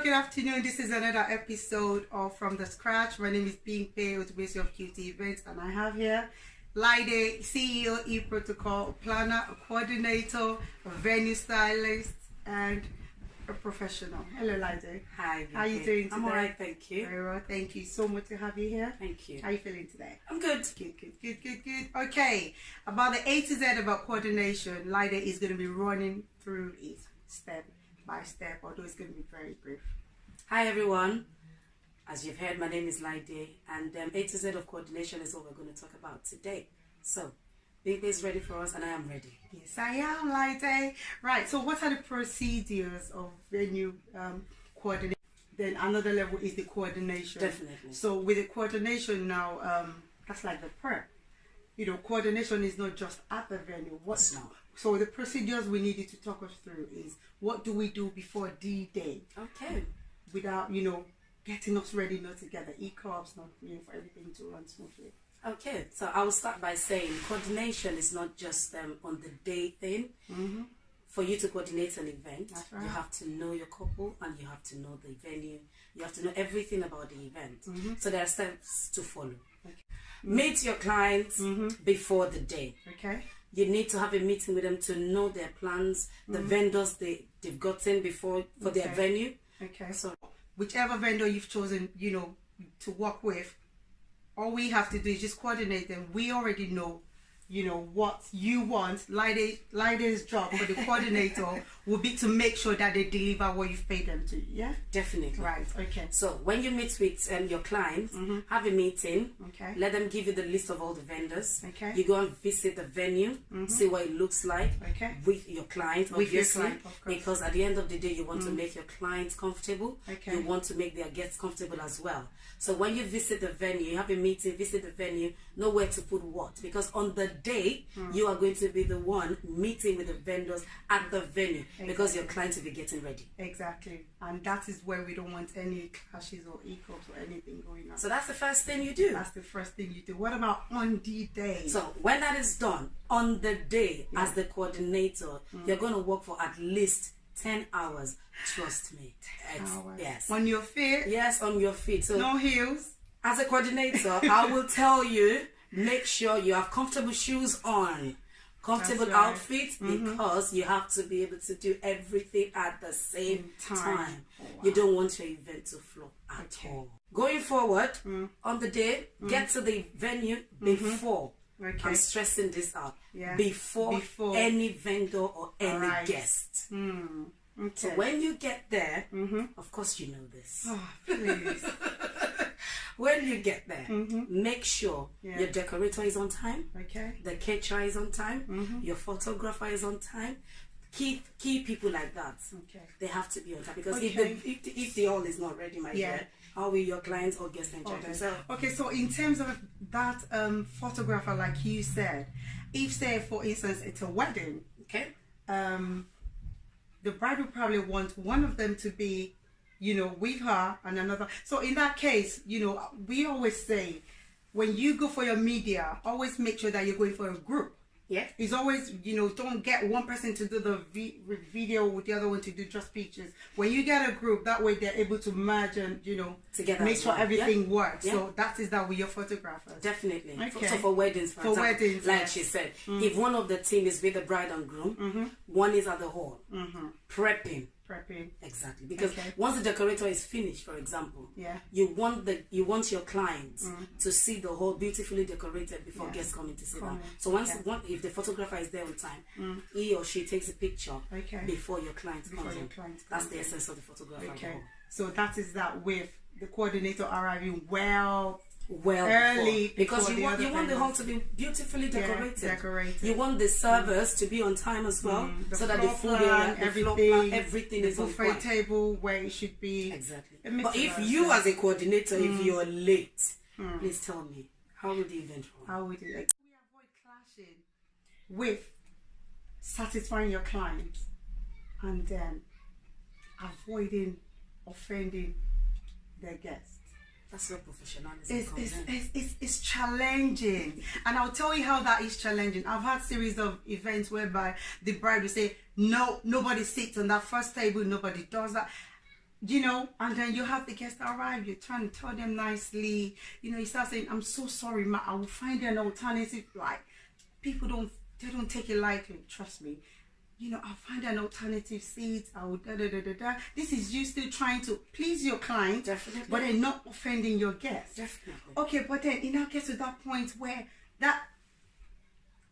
good afternoon. This is another episode of From the Scratch. My name is Being Pay, Automation of CUTIE Events, and I have here Laide, CEO, E-Protocol, planner, a coordinator, a venue stylist, and a professional. Hello, Laide. Hi. How are you doing today? I'm alright, thank you. Very well, thank you so much to have you here. Thank you. How are you feeling today? I'm good. Good. Okay, about the A to Z about coordination, Laide is going to be running through it step by step, although it's going to be very brief. Hi everyone. As you've heard, my name is Laide, and A to Z of coordination is what we're going to talk about today. So, Big Day is ready for us, and I am ready. Yes, I am, Laide. Right, so what are the procedures of venue coordination? Then another level is the coordination. Definitely. So with the coordination now, that's like the prep. You know, coordination is not just at the venue. What's not? So the procedures we needed to talk us through is what do we do before D-Day? Okay. Without, getting us ready not to get the e-corps, not for everything to run smoothly. Okay, so I will start by saying coordination is not just on the day thing. Mm-hmm. For you to coordinate an event, right, you have to know your couple and you have to know the venue. You have to know everything about the event. Mm-hmm. So there are steps to follow. Okay. Meet your clients before the day. Okay. You need to have a meeting with them to know their plans, the vendors they've gotten before for their venue. Okay. So whichever vendor you've chosen, to work with, all we have to do is just coordinate them. We already know, what you want. Laide's job for the coordinator will be to make sure that they deliver what you've paid them to. Yeah? Definitely. Right, okay. So when you meet with your clients, have a meeting. Okay. Let them give you the list of all the vendors. Okay. You go and visit the venue, see what it looks like with your client, obviously. With your client, of course. Because at the end of the day, you want to make your clients comfortable. Okay. You want to make their guests comfortable as well. So when you visit the venue, you have a meeting, visit the venue, know where to put what. Because on the day, you are going to be the one meeting with the vendors at the venue. Exactly. Because your clients will be getting ready. Exactly. And that is where we don't want any clashes or e-corps or anything going on. So that's the first thing you do. That's the first thing you do. What about on the day? So when that is done, on the day, as the coordinator, you're going to work for at least 10 hours. Trust me. 10 hours. Yes. On your feet? Yes, on your feet. So no heels? As a coordinator, I will tell you, make sure you have comfortable shoes on, comfortable outfits, because you have to be able to do everything at the same time. Oh, wow. You don't want your event to flop at all. Going forward, on the day, get to the venue before. Okay. I'm stressing this out. Yeah. Before any vendor or any guest. Okay. So when you get there, of course you know this. Oh, please. When you get there, make sure your decorator is on time. Okay. The caterer is on time. Your photographer is on time. Key people like that. Okay. They have to be on time because if the hall is not ready, my dear, how will your clients or guests enjoy themselves? Okay, so in terms of that photographer, like you said, if say for instance it's a wedding, okay, the bride will probably want one of them to be, with her and another. So in that case, we always say when you go for your media, always make sure that you're going for a group. Yeah. It's always, don't get one person to do the video with the other one to do just pictures. When you get a group, that way they're able to merge and, together make sure everything works. Yeah. So that is that with your photographers. Definitely. Okay. So for weddings, for example, weddings, like she said, if one of the team is with the bride and groom, one is at the hall, prepping. Exactly, because once the decorator is finished, for example, you want your clients to see the hall beautifully decorated before guests come in to sit down. So if the photographer is there on time, he or she takes a picture before your client comes in. That's the essence of the photographer. Okay, so that is that with the coordinator arriving well early, because you want the hall to be beautifully decorated. You want the servers to be on time as well, so that the food area, everything is on point. The buffet table where it should be. Exactly. But if you as a coordinator, if you're late, please tell me, how will the event run? How would it? We avoid clashing with satisfying your clients and then avoiding offending their guests. That's where professionalism it's challenging, and I'll tell you how that is challenging. I've had series of events whereby the bride will say, no, nobody sits on that first table, nobody does that. you know, and then you have the guests arrive, you're trying to tell them nicely, you know, you start saying, I'm so sorry, ma, I will find an alternative. Like, people don't take it lightly, trust me. You know, I'll find an alternative seat, I will This is you still trying to please your client, definitely, but then not offending your guest. Definitely. Okay, but then it now gets to that point where that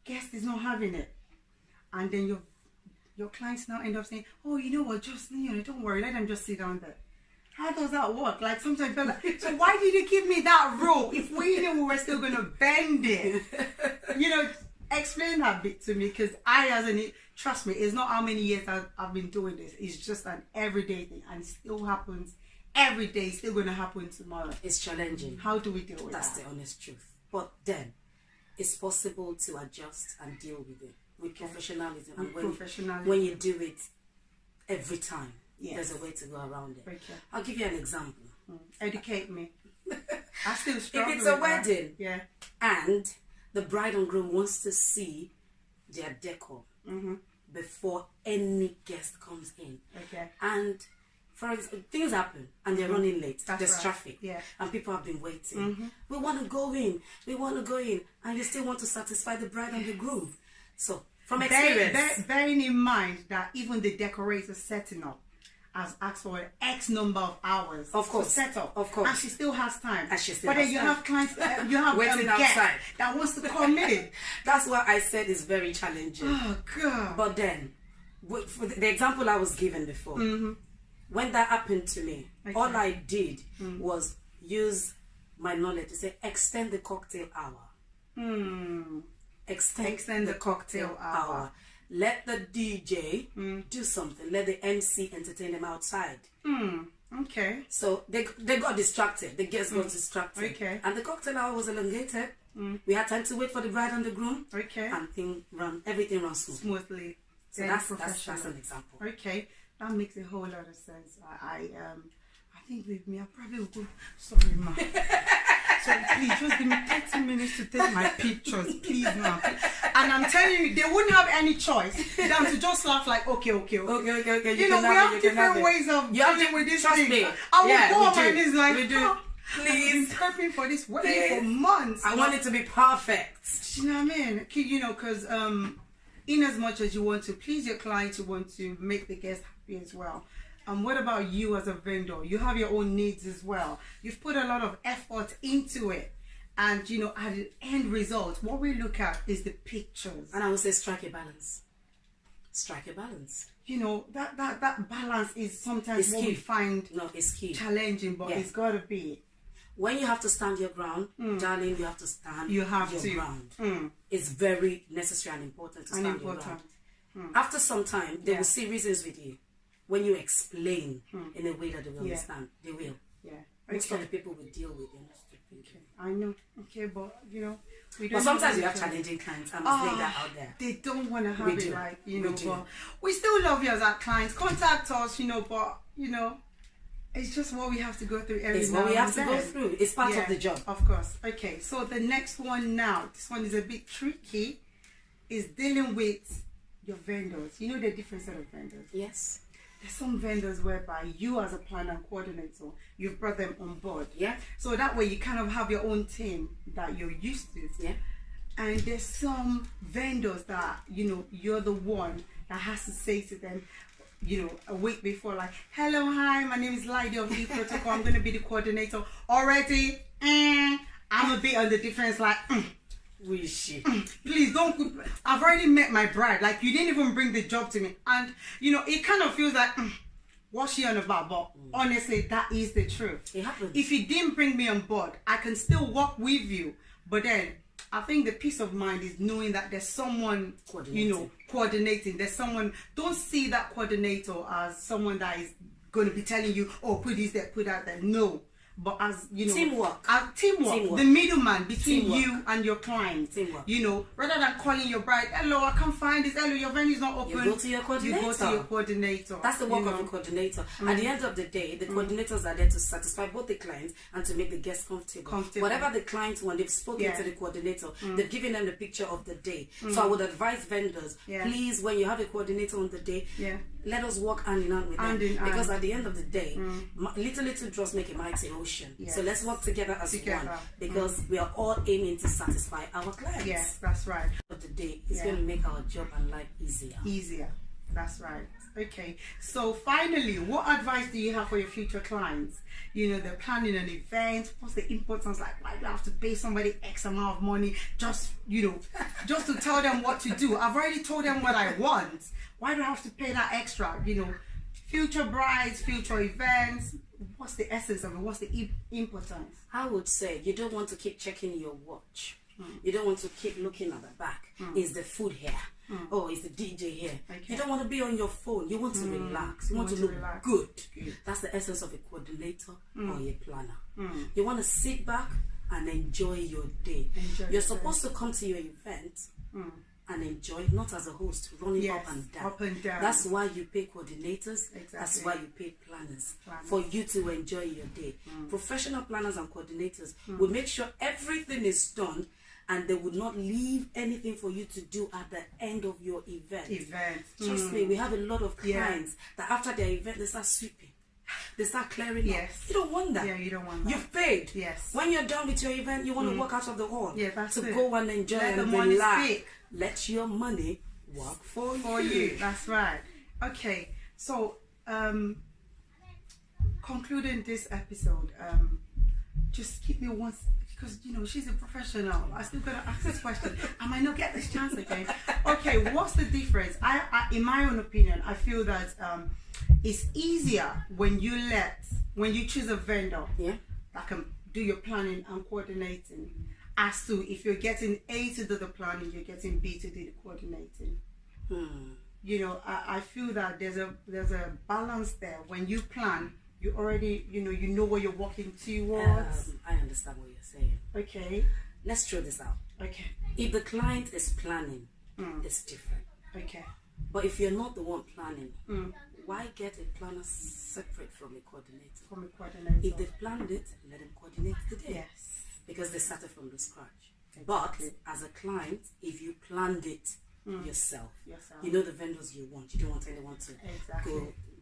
guest is not having it. And then your clients now end up saying, oh, you know what, just, you know, don't worry, let them just sit down there. How does that work? Like, sometimes they're like, so why did you give me that rope if we knew we were still going to bend it? You know, explain that bit to me, because trust me, it's not how many years I've been doing this. It's just an everyday thing, and it still happens every day. It's still going to happen tomorrow. It's challenging. How do we deal with that? That's the honest truth. But then, it's possible to adjust and deal with it with professionalism. And when you do it every time, there's a way to go around it. Okay. I'll give you an example. Educate me. I still struggle. If it's a wedding, that. and the bride and groom wants to see their decor before any guest comes in. Okay. And for example, things happen and they're running late. There's traffic. Yeah. And people have been waiting. We want to go in. And you still want to satisfy the bride and the groom. So, from experience. Bearing in mind that even the decorator setting up has asked for an X number of hours to set up. Of course. And she still has time. But then you have clients, you have waiting outside that wants to come in. That's what I said is very challenging. Oh, God. But then, for the example I was given before, when that happened to me, all I did was use my knowledge to say, extend the cocktail hour. Extend the cocktail hour. Let the DJ do something. Let the MC entertain them outside. Okay. So they got distracted. The guests got distracted. Okay. And the cocktail hour was elongated. We had time to wait for the bride and the groom. Okay. And everything ran smoothly. So that's an example. Okay. That makes a whole lot of sense. I think with me, I probably will go. Sorry, ma. So please just give me 30 minutes to take my pictures, please, ma. And I'm telling you, they wouldn't have any choice than to just laugh like, okay. You know, we have different ways of dealing with this thing. I will go on my knees like, we do. Please. I've been prepping for this wedding for months. I want it to be perfect. You know what I mean? You know, because in as much as you want to please your client, you want to make the guest happy as well. What about you as a vendor? You have your own needs as well. You've put a lot of effort into it. And, you know, at the end result, what we look at is the pictures. And I would say strike a balance. Strike a balance. You know, that balance is sometimes what we find it's key. Challenging, but it's got to be. When you have to stand your ground, darling, you have to stand your ground. It's very necessary and important to stand your ground. After some time, they will see reasons with you. When you explain in a way that they will understand, they will. Yeah. Most of the people will deal with it. Okay. I know. Okay, but you know, we don't. But sometimes you have challenging clients. I'm saying that out there. They don't want to have it like, you know, but we still love you as our clients. Contact us, you know, but you know, it's just what we have to go through every It's now what we and have to then. go through. It's part of the job. Of course. Okay, so the next one now, this one is a bit tricky, is dealing with your vendors. You know the different set of vendors? Yes. There's some vendors whereby you as a planner and coordinator, you've brought them on board. Yeah. So that way you kind of have your own team that you're used to. Yeah. And there's some vendors that, you know, you're the one that has to say to them, you know, a week before, like, hello, hi, my name is Laide of E Protocol. I'm going to be the coordinator. Already, I'm a bit on the defense, like, please don't. I've already met my bride. Like, you didn't even bring the job to me. And, you know, it kind of feels like, what's she on about? But honestly, that is the truth. It happens. If you didn't bring me on board, I can still work with you. But then, I think the peace of mind is knowing that there's someone, you know, coordinating. There's someone. Don't see that coordinator as someone that is going to be telling you, oh, put this there, put that there. No. but as you know, teamwork. The middleman between you and your client. Teamwork. You know, rather than calling your bride, hello, I can't find this. Hello, your venue is not open. You go to your coordinator. That's the work of a coordinator. At the end of the day, the coordinators are there to satisfy both the clients and to make the guests comfortable. Whatever the clients want, they've spoken to the coordinator. They've given them the picture of the day. So I would advise vendors, please, when you have a coordinator on the day, let us work hand in hand with them. Because at the end of the day, little drops make a mighty ocean. So let's work together as one, because we are all aiming to satisfy our clients. Yes, that's right. Of the day, it's going to make our job and life easier. That's right. Okay, so finally, what advice do you have for your future clients? You know, they're planning an event. What's the importance? Like, why do I have to pay somebody X amount of money just, you know, just to tell them what to do? I've already told them what I want. Why do I have to pay that extra? You know, future brides, future events. What's the essence of it? What's the importance? I would say you don't want to keep checking your watch. You don't want to keep looking at the back. Is the food here? Oh, is the DJ here? You don't want to be on your phone. You want to relax. You want to look good. That's the essence of a coordinator or a planner. You want to sit back and enjoy your day. You're supposed to come to your event and enjoy it, not as a host running up and down. That's why you pay coordinators. That's why you pay planners. For you to enjoy your day. Professional planners and coordinators will make sure everything is done, and they would not leave anything for you to do at the end of your event. Trust me, we have a lot of clients that after their event, they start sweeping. They start clearing up. You don't want that. You don't want that. You've paid. When you're done with your event, you want to walk out of the hall to go and enjoy and relax. Let your money work for you. That's right. Okay, so concluding this episode, just keep me once, because you know she's a professional. I still gotta ask this question. I might not get this chance again. Okay, what's the difference? I in my own opinion, I feel that it's easier when you choose a vendor that can do your planning and coordinating, as to if you're getting A to do the planning, you're getting B to do the coordinating. You know, I feel that there's a balance there. When you plan, you already, you know what you're working towards. I understand what you're saying. Okay. Let's throw this out. Okay. If the client is planning, it's different. Okay. But if you're not the one planning, why get a planner separate from a coordinator? If they've planned it, let them coordinate the day. Yes. Because they started from the scratch. But as a client, if you planned it yourself, you know the vendors you want. You don't want anyone to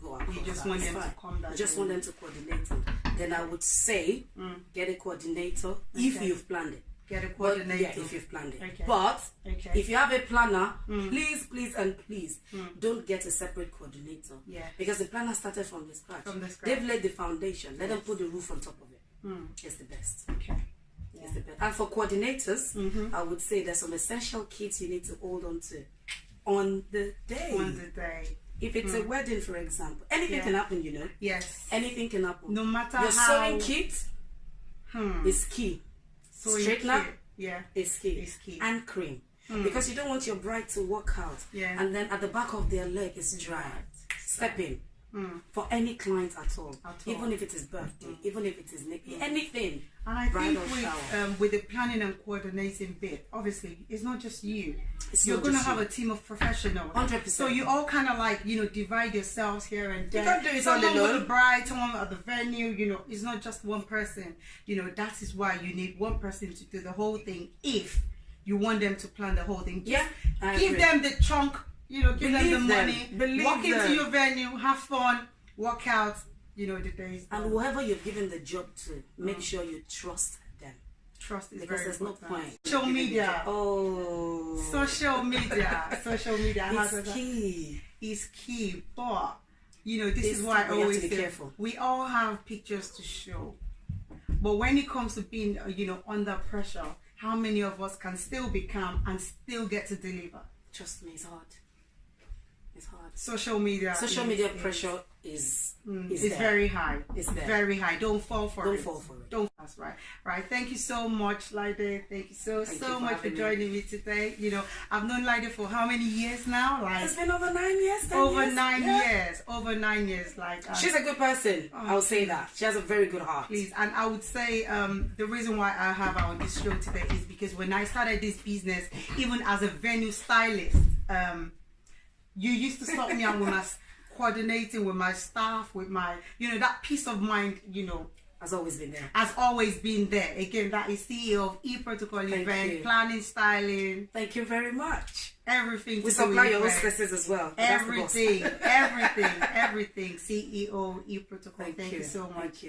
go out. You just want them to come down. You just want them to coordinate it. Then I would say get a coordinator if you've planned it. Get a coordinator. If you've planned it. But if you have a planner, please don't get a separate coordinator. Because the planner started from the scratch. They've laid the foundation. Let them put the roof on top of it. It's the best. It's the best. And for coordinators, I would say there's some essential kits you need to hold on to on the day. If it's a wedding, for example, anything can happen, you know. Anything can happen. No matter your how. Your sewing kit is key. Straightener is key. And cream. Because you don't want your bride to walk out and then at the back of their leg is dry. Step in. For any client at all. Even if it is birthday, even if it is anything. And I think with the planning and coordinating bit, obviously it's not just you. You're going to have a team of professionals. 100%. So you all kind of like, you know, divide yourselves here and there. You can't do it someone all alone. with the bride, someone at the venue, you know, it's not just one person. You know, that is why you need one person to do the whole thing if you want them to plan the whole thing. Give them the chunk. You know, give them the money, walk into your venue, have fun, walk out, you know, the days. And whoever you've given the job to, make sure you trust them. Trust is because very there's important. No point. Social media. Social media. It's key. It's key. But, you know, this is why I always say, careful. We all have pictures to show. But when it comes to being, you know, under pressure, how many of us can still be calm and still get to deliver? Trust me, it's hard. It's hard. Social media pressure is very high. It's there. Very high. Don't fall for it. Don't fall for it. That's right. Right. Thank you so much, Laide. Thank you so much for joining me today. You know, I've known Laide for how many years now? Like, it's been over 9 years. Over 9 years. Over 9 years. Like, she's a good person. I'll say that. She has a very good heart. Please. And I would say the reason why I have her on this show today is because when I started this business, even as a venue stylist, you used to stop me out with my coordinating with my staff, with my, you know, that peace of mind, you know, has always been there. Has always been there. Again, that is CEO of E-Protocol Event, planning, styling. Thank you very much. Everything. We supply your hostesses as well. Everything. Everything. CEO E-Protocol. Thank you so much.